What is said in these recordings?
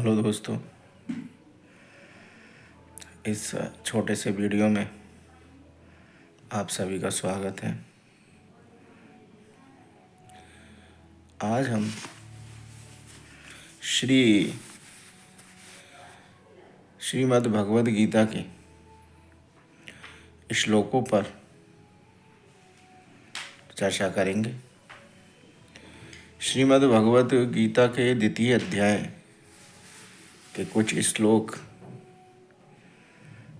Hello दोस्तों, इस छोटे से वीडियो में आप सभी का स्वागत है। आज हम श्रीमद् भगवद गीता के श्लोकों पर चर्चा करेंगे। श्रीमद् भगवद गीता के द्वितीय अध्याय के कुछ श्लोक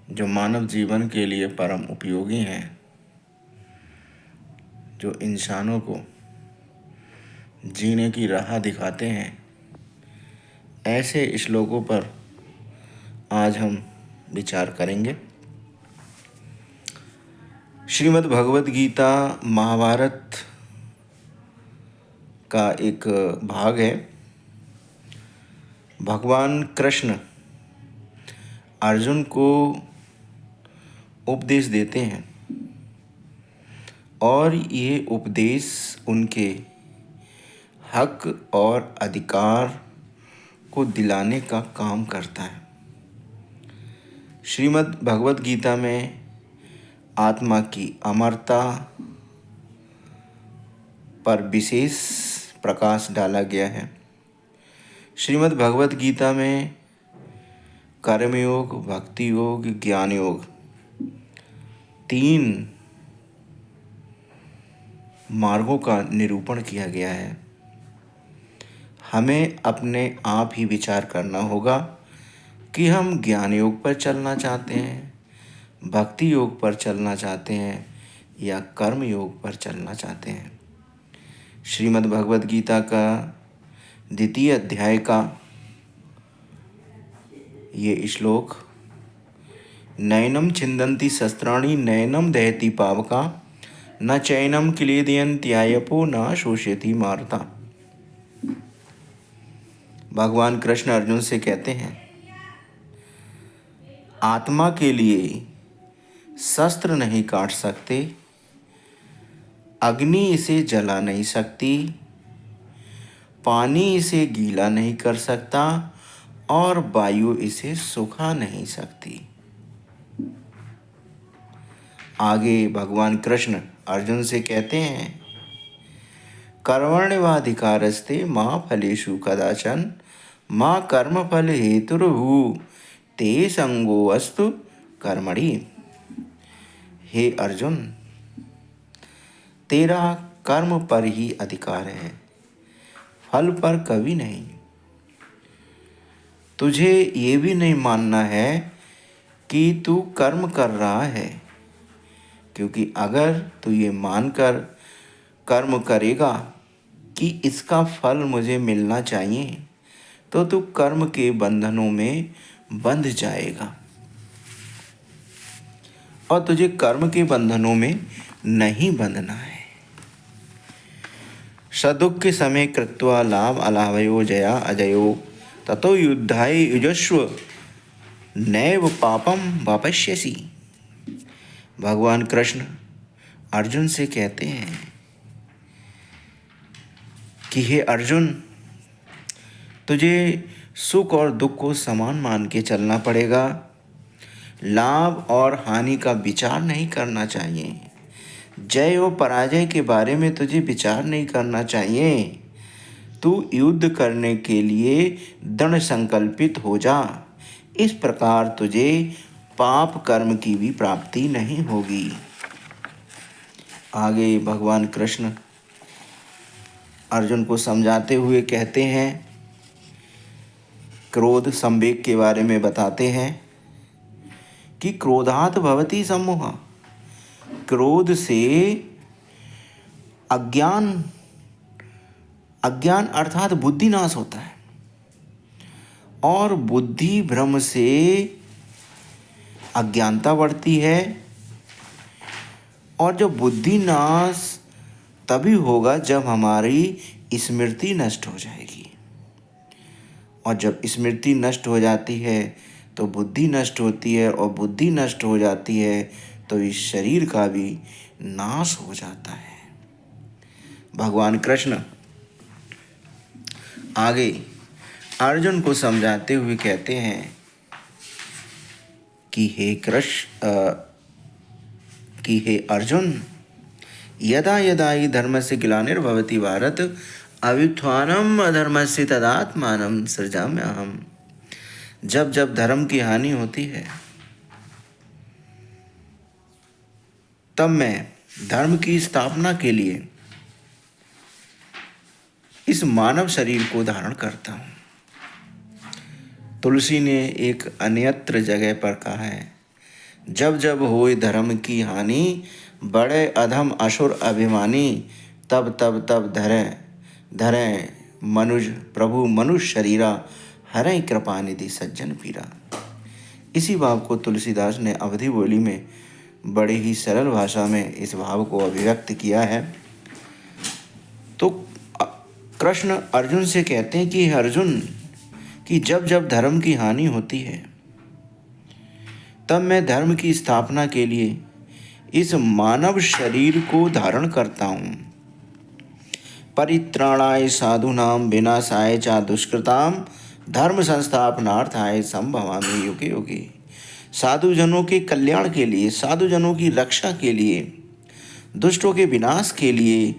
जो मानव जीवन के लिए परम उपयोगी हैं, जो इंसानों को जीने की राह दिखाते हैं, ऐसे श्लोकों पर आज हम विचार करेंगे। श्रीमद् भगवद गीता महाभारत का एक भाग है। भगवान कृष्ण अर्जुन को उपदेश देते हैं और ये उपदेश उनके हक और अधिकार को दिलाने का काम करता है। श्रीमद् भगवद गीता में आत्मा की अमरता पर विशेष प्रकाश डाला गया है। श्रीमद् भगवद गीता में कर्मयोग, भक्ति योग, ज्ञान योग 3 मार्गों का निरूपण किया गया है। हमें अपने आप ही विचार करना होगा कि हम ज्ञान योग पर चलना चाहते हैं, भक्ति योग पर चलना चाहते हैं या कर्म योग पर चलना चाहते हैं। श्रीमद् भगवद गीता का द्वितीय अध्याय का ये श्लोक, नैनम छिन्दन्ति शस्त्राणि नैनम दहति पावका न चैनम क्लेदयन्त्यायपो न शोषयति मारुता। भगवान कृष्ण अर्जुन से कहते हैं, आत्मा के लिए शस्त्र नहीं काट सकते, अग्नि इसे जला नहीं सकती, पानी इसे गीला नहीं कर सकता और वायु इसे सुखा नहीं सकती। आगे भगवान कृष्ण अर्जुन से कहते हैं, कर्मण्येवाधिकारस्ते मा फलेषु कदाचन मा कर्मफल हेतुर्भुः ते संगोऽस्तु कर्मणि। हे अर्जुन, तेरा कर्म पर ही अधिकार है, फल पर कभी नहीं। तुझे ये भी नहीं मानना है कि तू कर्म कर रहा है, क्योंकि अगर तू ये मानकर कर्म करेगा कि इसका फल मुझे मिलना चाहिए, तो तू कर्म के बंधनों में बंध जाएगा और तुझे कर्म के बंधनों में नहीं बंधना है। सदुःख के समय कृत्वा लाभ अलाभयो जया अजयो ततो युद्धाय युजस्व नैव पापम वापश्यसि। भगवान कृष्ण अर्जुन से कहते हैं कि हे अर्जुन, तुझे सुख और दुख को समान मान के चलना पड़ेगा। लाभ और हानि का विचार नहीं करना चाहिए। जय और पराजय के बारे में तुझे विचार नहीं करना चाहिए। तू युद्ध करने के लिए दृढ़ संकल्पित हो जा। इस प्रकार तुझे पाप कर्म की भी प्राप्ति नहीं होगी। आगे भगवान कृष्ण अर्जुन को समझाते हुए कहते हैं, क्रोध संवेग के बारे में बताते हैं कि क्रोधात् भवति सम्मोहः। क्रोध से अज्ञान अर्थात बुद्धि नाश होता है और बुद्धि भ्रम से अज्ञानता बढ़ती है। और जो बुद्धि नाश तभी होगा जब हमारी स्मृति नष्ट हो जाएगी, और जब स्मृति नष्ट हो जाती है तो बुद्धि नष्ट होती है, और बुद्धि नष्ट हो जाती है तो इस शरीर का भी नाश हो जाता है। भगवान कृष्ण आगे अर्जुन को समझाते हुए कहते हैं कि हे अर्जुन, यदा यदा हि धर्मस्य ग्लानिर्भवति भारत अभ्युत्थानम् अधर्मस्य तदात्मानं सृजाम्यहम्। जब जब धर्म की हानि होती है तब मैं धर्म की स्थापना के लिए इस मानव शरीर को धारण करता हूँ। तुलसी ने एक अन्यत्र जगह पर कहा है, जब जब होए धर्म की हानि, बड़े अधम असुर अभिमानी, तब तब तब धरे मनुज प्रभु मनुष्य शरीरा, हरै कृपा निधि सज्जन पीरा। इसी भाव को तुलसीदास ने अवधि बोली में बड़ी ही सरल भाषा में इस भाव को अभिव्यक्त किया है। तो कृष्ण अर्जुन से कहते हैं कि अर्जुन, कि जब जब धर्म की हानि होती है तब मैं धर्म की स्थापना के लिए इस मानव शरीर को धारण करता हूँ। परित्राणाय साधूनां विनाशाय च दुष्कृतां धर्म संस्थापनार्थाय संभवामि युगे युगे। साधुजनों के कल्याण के लिए, साधुजनों की रक्षा के लिए, दुष्टों के विनाश के लिए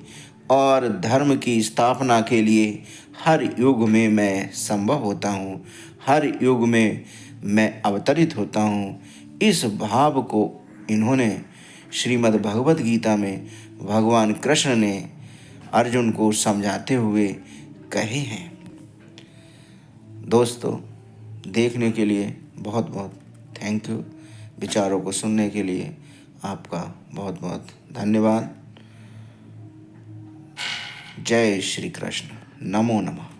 और धर्म की स्थापना के लिए हर युग में मैं संभव होता हूँ, हर युग में मैं अवतरित होता हूँ। इस भाव को इन्होंने श्रीमद् भगवद गीता में भगवान कृष्ण ने अर्जुन को समझाते हुए कहे हैं। दोस्तों, देखने के लिए बहुत बहुत थैंक यू। विचारों को सुनने के लिए आपका बहुत बहुत धन्यवाद। जय श्री कृष्ण। नमो नमः।